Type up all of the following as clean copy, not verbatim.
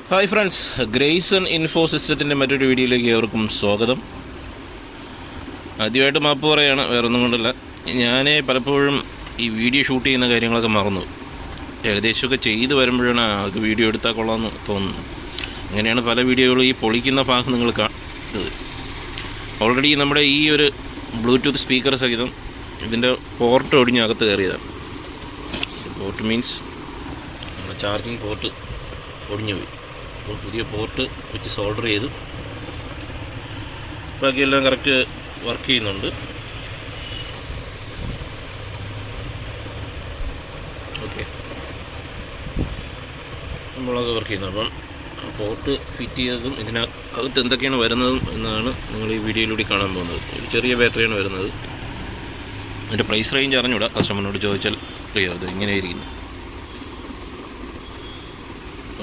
Hi friends, Grayson info സിസ്റ്റത്തിൻ്റെ മറ്റൊരു വീഡിയോയിലേക്ക് ഏവർക്കും സ്വാഗതം. ആദ്യമായിട്ട് മാപ്പ് പറയുകയാണ്, വേറൊന്നും കൊണ്ടല്ല. ഞാൻ പലപ്പോഴും ഈ വീഡിയോ ഷൂട്ട് ചെയ്യുന്ന കാര്യങ്ങളൊക്കെ മറന്നു. ഏകദേശമൊക്കെ ചെയ്ത് വരുമ്പോഴാണ് അത് വീഡിയോ എടുത്താൽ കൊള്ളാമെന്ന് തോന്നുന്നു. അങ്ങനെയാണ് പല വീഡിയോകളും ഈ പൊളിക്കുന്ന ഭാഗം നിങ്ങൾ കാണുന്നത്. ഓൾറെഡി നമ്മുടെ ഈ ഒരു ബ്ലൂടൂത്ത് സ്പീക്കർ സഹിതം ഇതിൻ്റെ പോർട്ട് ഒടിഞ്ഞ് അകത്ത് കയറിയതാണ്. പോർട്ട് മീൻസ് നമ്മുടെ ചാർജിങ് പോർട്ട് ഒടിഞ്ഞു പോയി. അപ്പോൾ പുതിയ പോർട്ട് വെച്ച് സോൾഡർ ചെയ്ത് ബാക്കിയെല്ലാം കറക്റ്റ് വർക്ക് ചെയ്യുന്നുണ്ട്. ഓക്കെ, നമ്മളത് വർക്ക് ചെയ്യുന്നത്. അപ്പം പോർട്ട് ഫിറ്റ് ചെയ്തതും ഇതിനകത്ത് എന്തൊക്കെയാണ് വരുന്നതും എന്നാണ് നിങ്ങൾ ഈ വീഡിയോയിലൂടെ കാണാൻ പോകുന്നത്. ഒരു ചെറിയ ബാറ്ററിയാണ് വരുന്നത്. അതിൻ്റെ പ്രൈസ് റേഞ്ച് അറിഞ്ഞൂടാ, കസ്റ്റമറിനോട് ചോദിച്ചാൽ അറിയാം അത് ഇങ്ങനെയായിരിക്കുന്നു.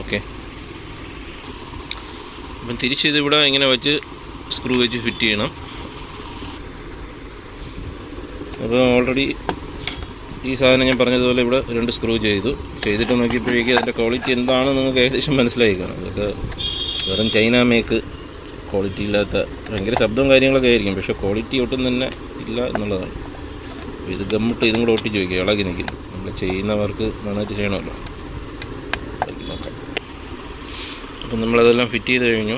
ഓക്കെ, അപ്പം തിരിച്ചിതിവിടെ ഇങ്ങനെ വെച്ച് സ്ക്രൂ വെച്ച് ഫിറ്റ് ചെയ്യണം. അപ്പോൾ ഓൾറെഡി ഈ സാധനം ഞാൻ പറഞ്ഞതുപോലെ ഇവിടെ 2 സ്ക്രൂ ചെയ്തിട്ട് നോക്കിയപ്പോഴേക്കും അതിൻ്റെ ക്വാളിറ്റി എന്താണെന്ന് നിങ്ങൾക്ക് ഏകദേശം മനസ്സിലായി കാണും. അതൊക്കെ വെറും ചൈന മേക്ക് ക്വാളിറ്റി ഇല്ലാത്ത, ഭയങ്കര ശബ്ദവും കാര്യങ്ങളൊക്കെ ആയിരിക്കും, പക്ഷേ ക്വാളിറ്റി ഒട്ടും തന്നെ ഇല്ല എന്നുള്ളതാണ്. ഇത് ഗമ്മിട്ട് ഇതും കൂടെ ഒട്ടിച്ച് വയ്ക്കുക, ഇളകി നിൽക്കുന്നു. നമ്മൾ ചെയ്യുന്നവർക്ക് നന്നായിട്ട് ചെയ്യണമല്ലോ. നോക്കാം. അപ്പം നമ്മളതെല്ലാം ഫിറ്റ് ചെയ്ത് കഴിഞ്ഞു.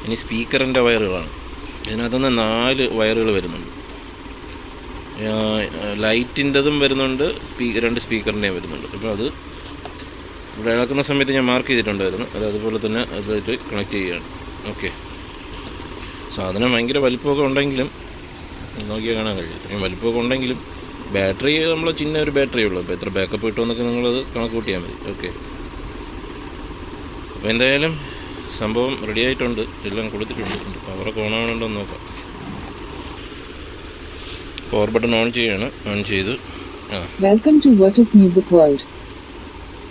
ഇനി സ്പീക്കറിൻ്റെ വയറുകളാണ്. ഇതിനകത്തുനിന്ന് 4 വയറുകൾ വരുന്നുണ്ട്. ലൈറ്റിൻ്റെതും വരുന്നുണ്ട്, 2 സ്പീക്കറിൻ്റെയും വരുന്നുണ്ട്. അപ്പോൾ അത് ഇവിടെ ഇളക്കുന്ന സമയത്ത് ഞാൻ മാർക്ക് ചെയ്തിട്ടുണ്ടായിരുന്നു. അത് അതുപോലെ തന്നെ അതിലേക്ക് കണക്ട് ചെയ്യുകയാണ്. ഓക്കെ, സാധനം ഭയങ്കര വലിപ്പമൊക്കെ ഉണ്ടെങ്കിലും നോക്കിയാൽ കാണാൻ കഴിയും. ഇത്രയും വലിപ്പമൊക്കെ ഉണ്ടെങ്കിലും ബാറ്ററി നമ്മൾ ചിന്ന ഒരു ബാറ്ററി ഉള്ളൂ. അപ്പോൾ എത്ര ബാക്കപ്പ് കിട്ടുമെന്നൊക്കെ നിങ്ങളത് കണക്ക് കൂട്ടിയാൽ മതി. ഓക്കെ, അപ്പോൾ എന്തായാലും സംഭവം റെഡി ആയിട്ടുണ്ട്, എല്ലാം കൊടുത്തിട്ടുണ്ട്. പവറൊക്കെ ഓൺ ആവണുണ്ടോ എന്ന് നോക്കാം. പവർ ബട്ടൺ ഓൺ ചെയ്യാണ്. ഓൺ ചെയ്തു. Welcome to Virtus Music World.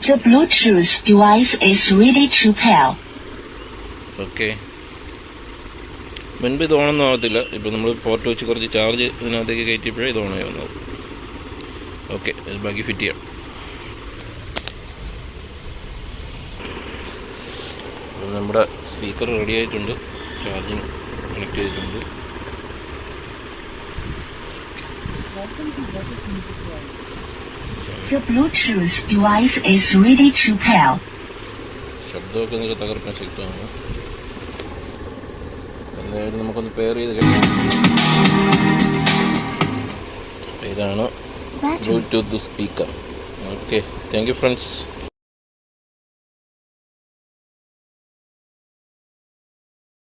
The Bluetooth device is ready to pair. Okay, മുൻപ് ഇത് ഓണൊന്നും ആവത്തില്ല. ഇപ്പോൾ നമ്മൾ പോർട്ട് വെച്ച് കുറച്ച് ചാർജ് ഇതിനകത്തേക്ക് കയറ്റിയപ്പോഴേ ഇത് ഓണായി വന്നത്. ഓക്കെ, ബാക്കി ഫിറ്റ് ചെയ്യാം. നമ്മുടെ സ്പീക്കർ റെഡി ആയിട്ടുണ്ട്, ചാർജിങ് കണക്ട് ചെയ്തിട്ടുണ്ട്. The Bluetooth device is ready to pair. ശബ്ദമൊക്കെ നിങ്ങൾക്ക് തകർക്കാൻ ശക്തമാണ്. എന്തായാലും നമുക്കൊന്ന് പെയർ ചെയ്ത് കഴിയാം. ഇതാണ് Bluetooth speaker. Okay, thank you friends.